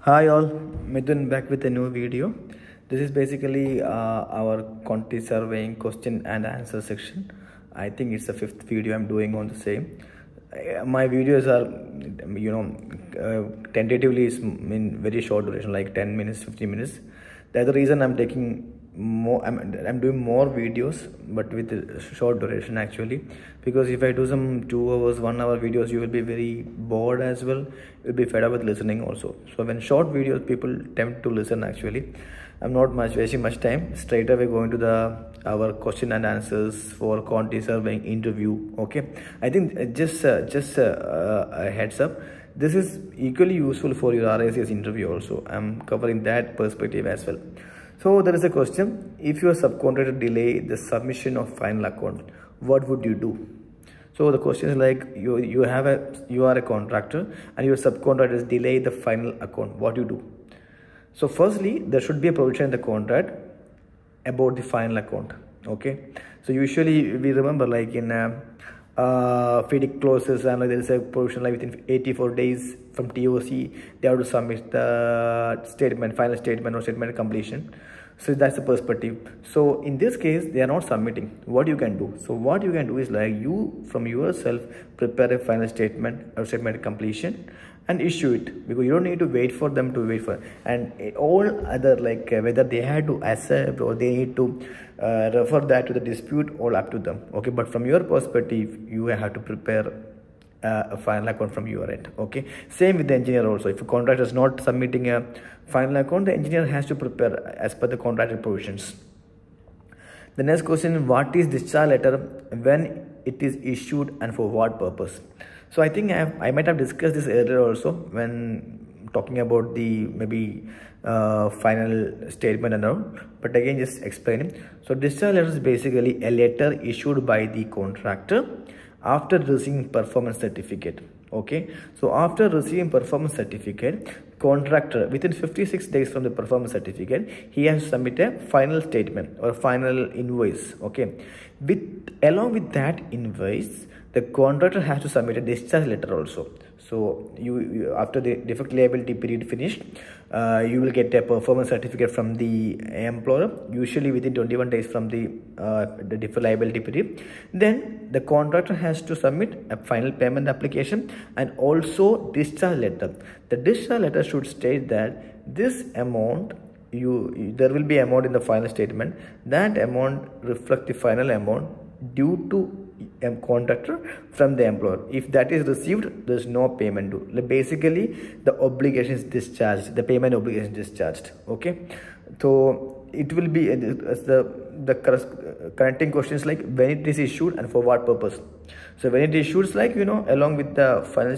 Hi all, Midun back with a new video. This is basically our quantity surveying question and answer section. I think it's the fifth video I'm doing on the same. My videos are, tentatively is in very short duration, like 10 minutes, 15 minutes. That's the reason I'm taking more. I'm doing more videos, but with a short duration actually. Because if I do some 2 hours, 1 hour videos, you will be very bored as well. You'll be fed up with listening also. So when short videos, people tend to listen actually. I'm not wasting much time. Straight away going to our question and answers for quantity surveying interview. Okay, I think just a heads up. This is equally useful for your RACS interview also. I'm covering that perspective as well. So there is a question: if your subcontractor delay the submission of final account, what would you do? So the question is like you are a contractor and your subcontractors delay the final account. What do you do? So firstly, there should be a provision in the contract about the final account. Okay. So usually we remember like in FIDIC clauses and like there is a provision like within 84 days from TOC they have to submit the statement, final statement or statement of completion. So that's the perspective. So in this case they are not submitting. What you can do? So what you can do is like you from yourself prepare a final statement or statement of completion and issue it, because you don't need to wait for them to wait for, and all other like whether they had to accept or they need to refer that to the dispute, all up to them. Okay, but from your perspective you have to prepare a final account from your end. Okay, same with the engineer also. If a contractor is not submitting a final account, the engineer has to prepare as per the contracted provisions. The next question: what is discharge letter, when it is issued, and for what purpose? So I think I might have discussed this earlier also when talking about the maybe final statement and all, but again just explaining. So discharge letter is basically a letter issued by the contractor after receiving performance certificate. Okay, so after receiving performance certificate, contractor within 56 days from the performance certificate, he has to submit a final statement or final invoice. Okay, along with that invoice, the contractor has to submit a discharge letter also. So you after the defect liability period finished, you will get a performance certificate from the employer, usually within 21 days from the defect liability period. Then the contractor has to submit a final payment application and also discharge letter. The discharge letter should state that this amount, there will be amount in the final statement, that amount reflect the final amount due to contractor from the employer. If that is received, there is no payment due. Basically the obligation is discharged, the payment obligation is discharged. Okay, so it will be the connecting questions like when it is issued and for what purpose. So when it issues, like along with the final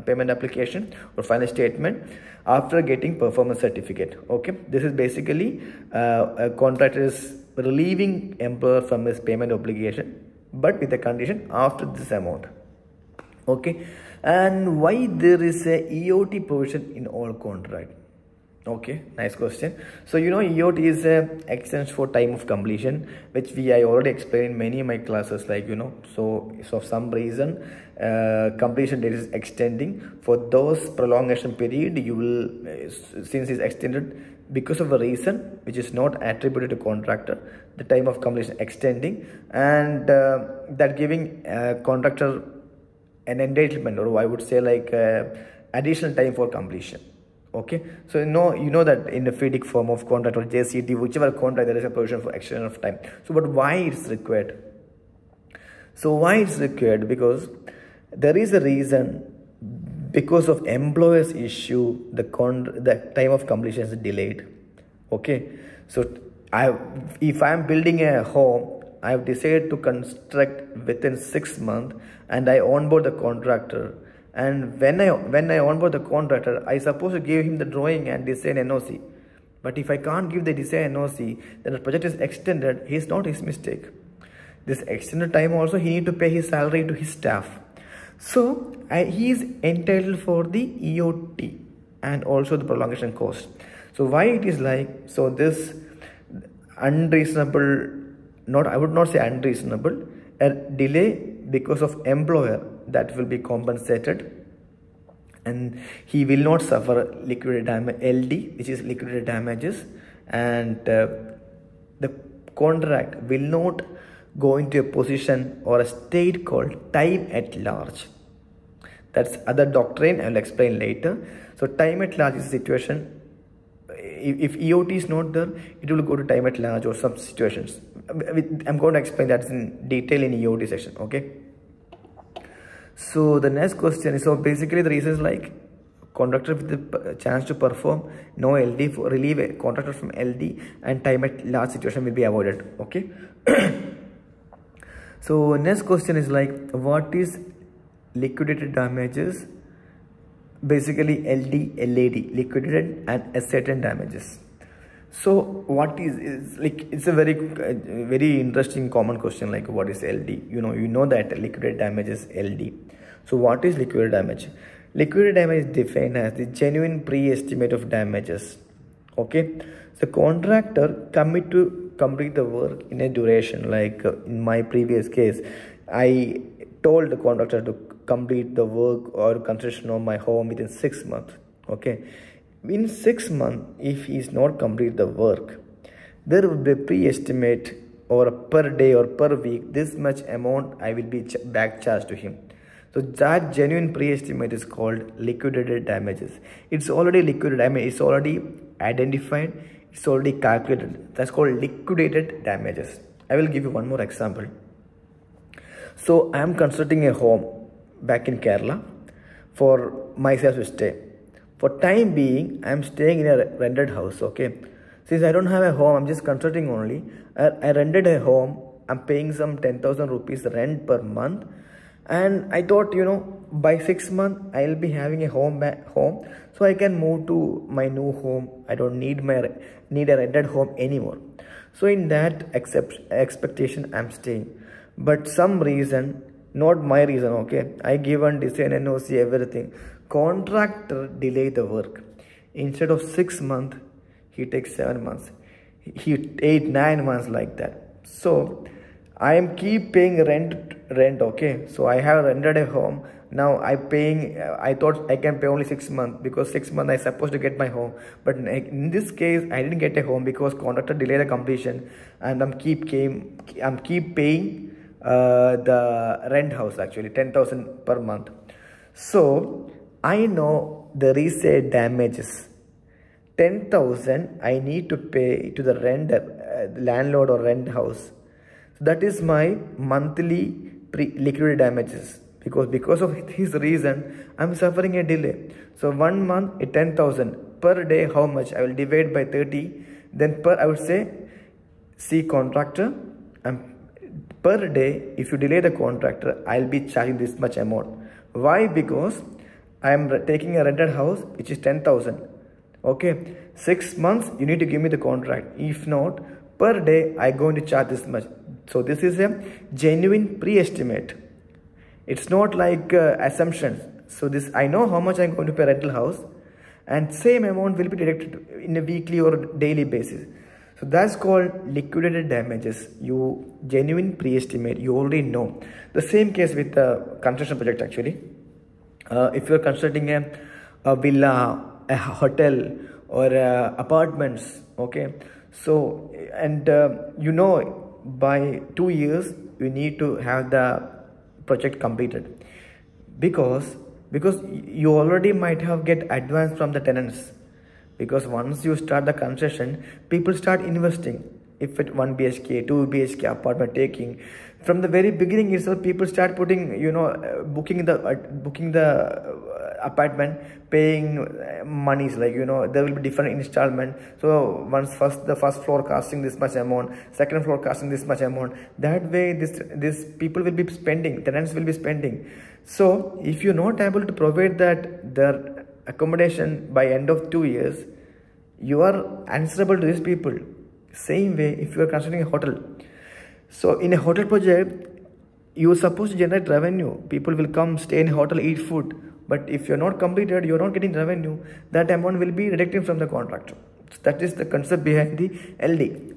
payment application or final statement after getting performance certificate. Okay, this is basically a contractor is relieving employer from his payment obligation, but with a condition after this amount. Okay, and why there is a EOT provision in all contract? Okay, nice question. So EOT is a extension for time of completion, which I already explained in many of my classes, like so for some reason completion date is extending. For those prolongation period, you will since it's extended because of a reason which is not attributed to contractor, the time of completion extending, and that giving contractor an entitlement, or I would say like additional time for completion. Okay, so you know that in the FIDIC form of contract or JCT, whichever contract, there is a provision for extension of time. So but why it's required? So why it's required? Because there is a reason. Because of employer's issue, the time of completion is delayed. Okay, so if I am building a home, I have decided to construct within 6 months, and I onboard the contractor. And when I onboard the contractor, I suppose to give him the drawing and design NOC. But if I can't give the design NOC, then the project is extended. It's not his mistake. This extended time also, he need to pay his salary to his staff. So he is entitled for the EOT and also the prolongation cost. So why it is like, so this unreasonable, I would not say unreasonable, a delay because of employer, that will be compensated and he will not suffer liquidated damage LD, which is liquidated damages, and the contract will not go into a position or a state called time at large. That's other doctrine I will explain later. So time at large is a situation. If EOT is not there, it will go to time at large or some situations. I'm going to explain that in detail in EOT section. Okay. So the next question is, so basically the reason is like contractor with the chance to perform no LD, for relieve a contractor from LD, and time at large situation will be avoided. Okay. So next question is like, what is liquidated damages? Basically LD, LAD, liquidated and ascertained damages. So what is like, it's a very interesting common question, like what is LD? You know that liquidated damage is LD. So what is liquidated damage? Liquidated damage is defined as the genuine pre-estimate of damages. Okay, the contractor commit to complete the work in a duration, like in my previous case, I told the contractor to complete the work or construction of my home within 6 months. Okay, in 6 months, if he is not complete the work, there will be a pre-estimate or a per day or per week, this much amount I will be back charged to him. So that genuine pre-estimate is called liquidated damages. It's already liquidated, I mean it's already identified, it's already calculated. That's called liquidated damages. I will give you one more example. So I am constructing a home back in Kerala for myself to stay. For time being, I am staying in a rented house. Okay, since I don't have a home, I'm just constructing only. I rented a home. I'm paying some 10,000 rupees rent per month, and I thought, by 6 months I'll be having a home, so I can move to my new home. I don't need a rented home anymore. So in that expectation, I'm staying. But some reason, not my reason, okay, I given design, NOC, everything. Contractor delay the work. Instead of 6 months, he takes 7 months. He 8-9 months like that. So I am keep paying rent. Okay, so I have rented a home. Now I thought I can pay only 6 months, because 6 months I supposed to get my home. But in this case, I didn't get a home because contractor delayed the completion, and I'm keep paying the rent house, actually 10,000 per month. So I know there is a damages 10,000 I need to pay to the renter, landlord or rent house. So that is my monthly liquidated damages, because of his reason I'm suffering a delay. So 1 month at 10,000 per day. How much? I will divide by 30. Then I would say, see contractor, per day, if you delay the contractor, I'll be charging this much amount. Why? Because I am taking a rented house which is 10,000. Okay, 6 months you need to give me the contract. If not, per day I going to charge this much. So this is a genuine pre-estimate. It's not like assumptions. So this, I know how much I'm going to pay rental house, and same amount will be deducted in a weekly or daily basis. So that's called liquidated damages. You genuine pre-estimate, you already know. The same case with the construction project, actually. If you're constructing a villa, a hotel, or apartments, okay. So, and by 2 years, you need to have the project completed, because you already might have get advance from the tenants. Because once you start the construction, people start investing. If it 1 BHK, 2 BHK apartment taking, from the very beginning itself, people start putting, booking the apartment, paying monies, like, there will be different installment. So once the first floor costing this much amount, second floor costing this much amount. That way, this people will be spending, tenants will be spending. So if you're not able to provide their accommodation by end of 2 years, you are answerable to these people. Same way, if you are constructing a hotel. So in a hotel project, you are supposed to generate revenue. People will come, stay in a hotel, eat food. But if you're not completed, you're not getting revenue, that amount will be deducted from the contractor. So that is the concept behind the LD.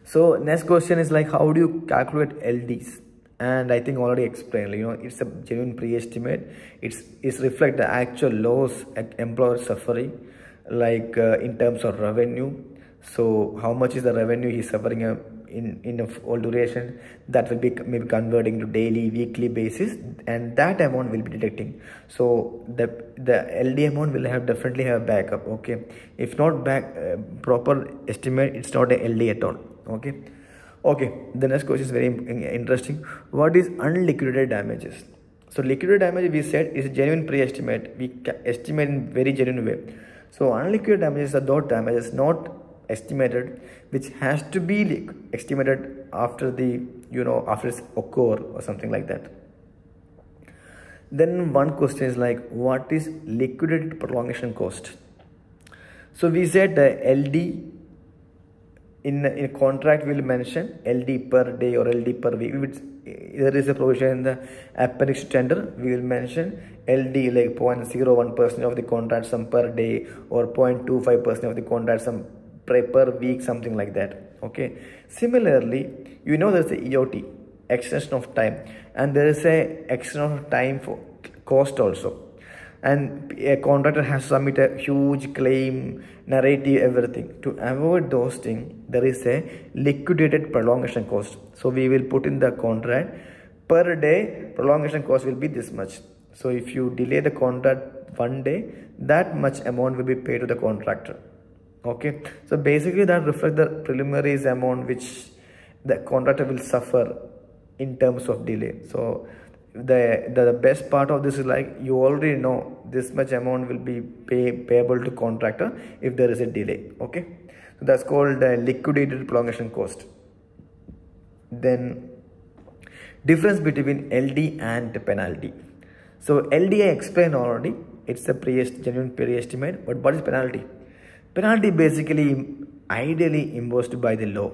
So next question is like, how do you calculate LDs? and I think already explained, it's a genuine pre-estimate. It's reflect the actual loss employer suffering, like in terms of revenue. So how much is the revenue he's suffering in a all duration, that will be maybe converting to daily, weekly basis, and that amount will be deducting. So the LD amount will definitely have backup. Okay, if not proper estimate, it's not a LD at all. Okay, the next question is very interesting. What is unliquidated damages? So liquidated damage, we said, is a genuine pre-estimate. We estimate in very genuine way. So unliquidated damages are those damages not estimated, which has to be estimated after the after it's occur or something like that. Then one question is like, what is liquidated prolongation cost? So we said the LD in a contract will mention LD per day or LD per week. There is a provision in the appendix tender. We will mention LD like 0.01% of the contract sum per day or 0.25% of the contract sum per week, something like that. Okay. Similarly, there's a EOT, extension of time, and there is a extension of time for cost also. And a contractor has to submit a huge claim, narrative, everything. To avoid those things, there is a liquidated prolongation cost. So we will put in the contract, per day prolongation cost will be this much. So if you delay the contract 1 day, that much amount will be paid to the contractor. Okay, so basically that reflects the preliminary amount which the contractor will suffer in terms of delay. So the best part of this is like, you already know this much amount will be payable to contractor if there is a delay. Okay, so that's called liquidated prolongation cost. Then difference between LD and penalty. So LD I explained already, it's a genuine pre-estimate. But what is penalty? Penalty basically ideally imposed by the law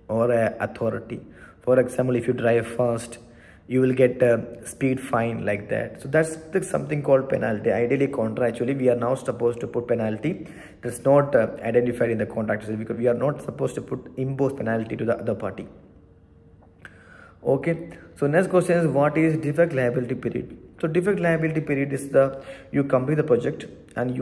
or authority. For example, if you drive fast, you will get a speed fine, like that. So that's something called penalty. Ideally, contractually, we are now supposed to put penalty. That's not identified in the contract, because we are not supposed to impose penalty to the other party. Okay. So next question is, what is defect liability period? So defect liability period is you complete the project and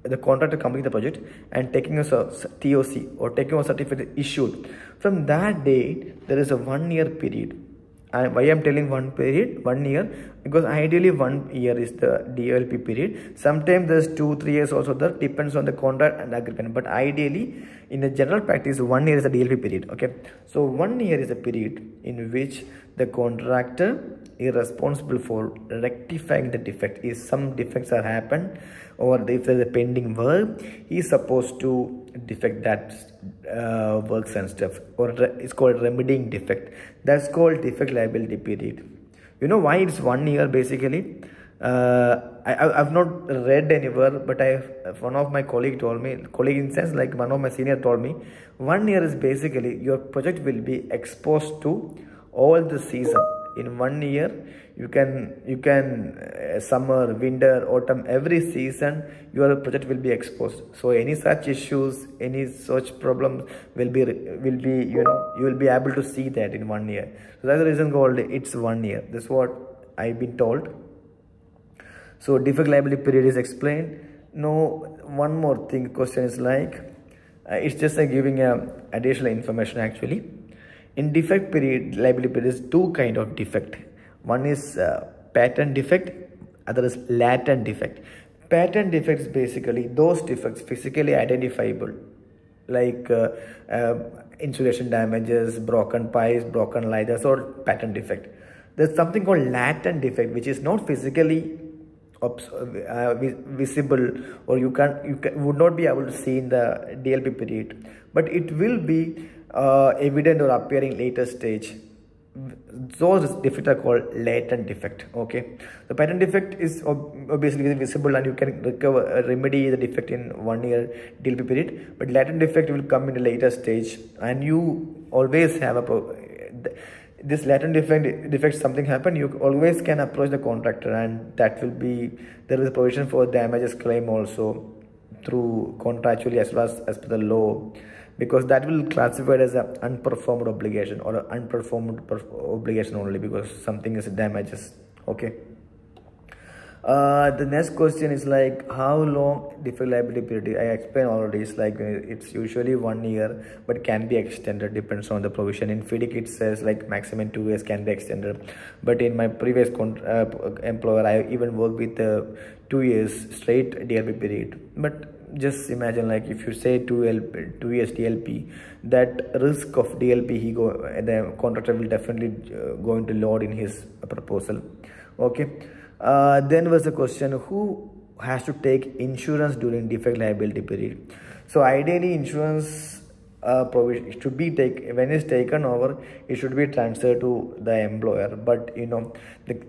the contractor completing the project and taking a TOC or taking a certificate issued. From that date, there is a 1 year period. And why I'm telling 1 year? Because ideally 1 year is the DLP period. Sometimes there's 2-3 years also there, depends on the contract and agreement. But ideally, in the general practice, 1 year is the DLP period. Okay, so 1 year is a period in which the contractor is responsible for rectifying the defect. If some defects are happened, or if there's a pending work, he is supposed to defect that works and stuff, or it's called remedying defect. That's called defect liability period. You know why it's 1 year basically? I've not read anywhere, but one of my colleague in the sense like one of my senior told me, 1 year is basically your project will be exposed to all the season. In 1 year, you can summer, winter, autumn, every season your project will be exposed. So any such issues, any such problems will be you will be able to see that in 1 year. So that's the reason called it's 1 year. That's what I've been told. So defect liability period is explained. Now one more thing, question is like, it's just like giving additional information actually. In defect period, liability period is two kind of defect. One is patent defect, other is latent defect. Patent defects basically those defects physically identifiable, like insulation damages, broken pipes, broken light. That's all patent defect. There's something called latent defect, which is not physically visible, or you would not be able to see in the DLP period, but it will be evident or appearing later stage. Those defects are called latent defect. Okay, the patent defect is obviously visible and you can remedy the defect in 1 year DLP period, but latent defect will come in a later stage, and you always have this latent defect something happen, you always can approach the contractor, and that will be, there is a provision for damages claim also through contractually as well as per the law, because that will classify it as an unperformed obligation or an unperformed obligation only, because something is damages. Okay. The next question is like, how long defect liability period? I explained already. It's like it's usually 1 year, but can be extended, depends on the provision. In FIDIC it says like maximum 2 years can be extended, but in my previous employer I even worked with 2 years straight DLP period. But just imagine, like if you say 2 years DLP, that risk of DLP the contractor will definitely going to load in his proposal. Okay. Then was the question, who has to take insurance during defect liability period? So ideally insurance provision should be when it's taken over, it should be transferred to the employer, but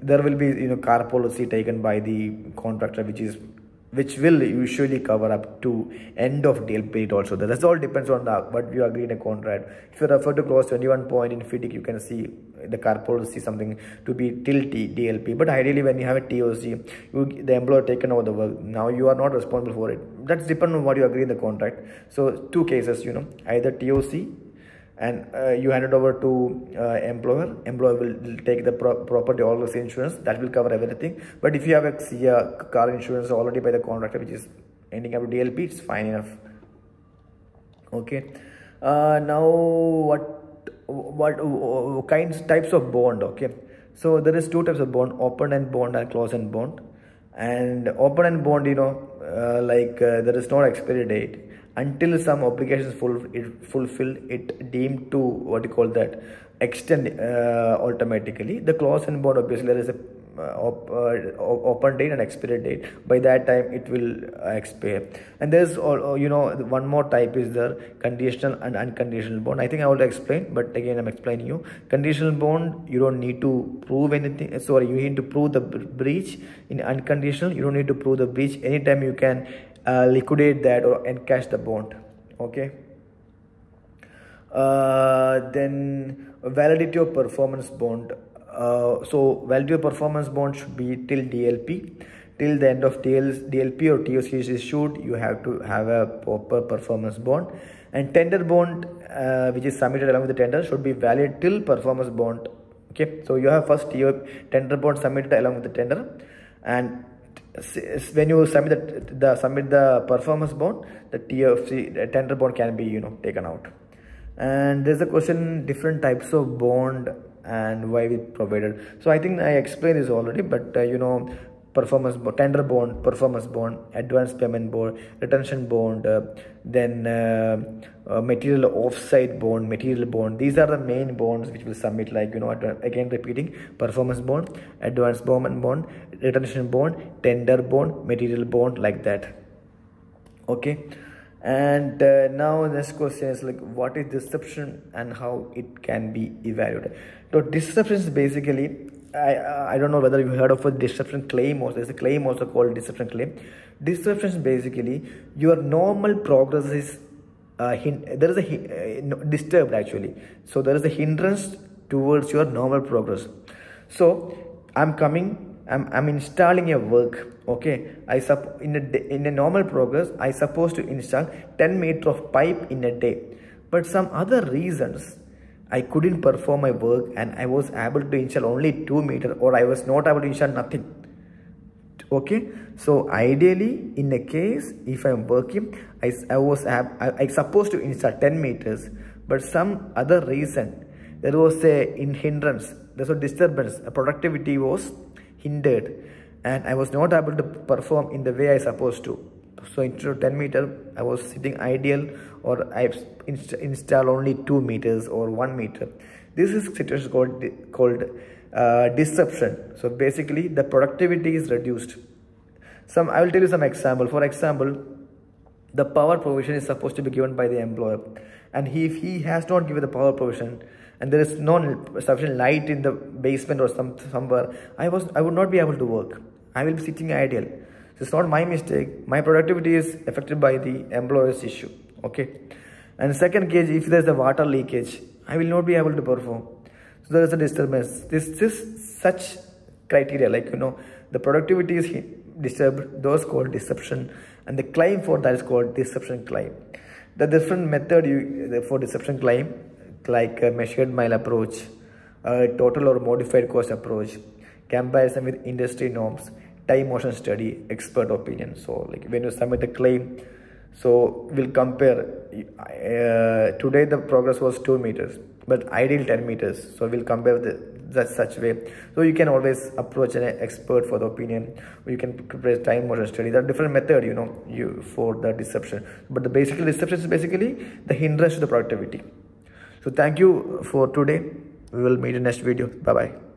there will be car policy taken by the contractor, which will usually cover up to end of DLP period also. That's all depends on what you agree in a contract. If you refer to clause 21 point in FIDIC, you can see the car policy something to be till DLP. But ideally when you have a TOC, the employer taken over the work, now you are not responsible for it. That's depend on what you agree in the contract. So two cases, either TOC and you hand it over to employer will take the property or loss insurance, that will cover everything. But if you have a car insurance already by the contractor which is ending up to DLP, it's fine enough. Okay. Now what types of bond? Okay, so there is two types of bond: open-end bond and closed-end bond. And open-end bond, there is no expiry date until some obligations fulfilled, it deemed to what you call that extend automatically. The closed-end bond, obviously there is a open date and expiry date. By that time it will expire. And there's one more type is the conditional and unconditional bond. I think I already explained, but again I'm explaining you. Conditional bond, you don't need to prove anything. Sorry, you need to prove the breach. In unconditional, you don't need to prove the breach. Anytime you can liquidate that or encash the bond. Okay. Then validity of performance bond. So validity of performance bond should be till DLP. Till the end of DLP or TOC is issued, you have to have a proper performance bond. And tender bond, which is submitted along with the tender, should be valid till performance bond. Okay, so you have first tender bond submitted along with the tender, and when you submit the performance bond, the tender bond can be taken out. And there's a question, different types of bond and why we provided. So I think I explained this already, but performance bond, tender bond, performance bond, advance payment bond, retention bond, then material offsite bond, material bond. These are the main bonds which will submit, like again repeating: performance bond, advance payment bond, retention bond, tender bond, material bond, like that. Okay. And now the next question is like, what is disruption and how it can be evaluated? So disruption is basically, I don't know whether you heard of a disruption claim, or there's a claim also called disruption claim. Disruption is basically your normal progress is disturbed actually. So there is a hindrance towards your normal progress. So I'm installing a work. Okay, in a normal progress, I supposed to install 10 meters of pipe in a day, but some other reasons I couldn't perform my work and I was able to install only 2 meters, or I was not able to install nothing. Okay, so ideally in a case, if I'm working, I supposed to install 10 meters, but some other reason, there was a hindrance, there was a disturbance, productivity was hindered, and I was not able to perform in the way I supposed to. So instead of 10 meters, I was sitting ideal, or I install only 2 meters or 1 meter. This is situation called disruption. So basically the productivity is reduced. I will tell you some example. For example, the power provision is supposed to be given by the employer, and if he has not given the power provision, and there is no sufficient light in the basement or somewhere, I would not be able to work. I will be sitting idle. It's not my mistake. My productivity is affected by the employer's issue. Okay. And second case, if there is a water leakage, I will not be able to perform. So there is a disturbance. This is such criteria, like the productivity is disturbed, those called deception, and the claim for that is called deception claim. The different method for deception claim, like measured mile approach, total or modified cost approach, comparison with industry norms, time motion study, expert opinion. So like when you submit a claim, so we'll compare. Today the progress was 2 meters, but ideal 10 meters. So we'll compare that such way. So you can always approach an expert for the opinion, or you can prepare time motion study. There are different methods, for the deception. But the basic deception is basically the hindrance to the productivity. So thank you for today. We will meet in next video. Bye bye.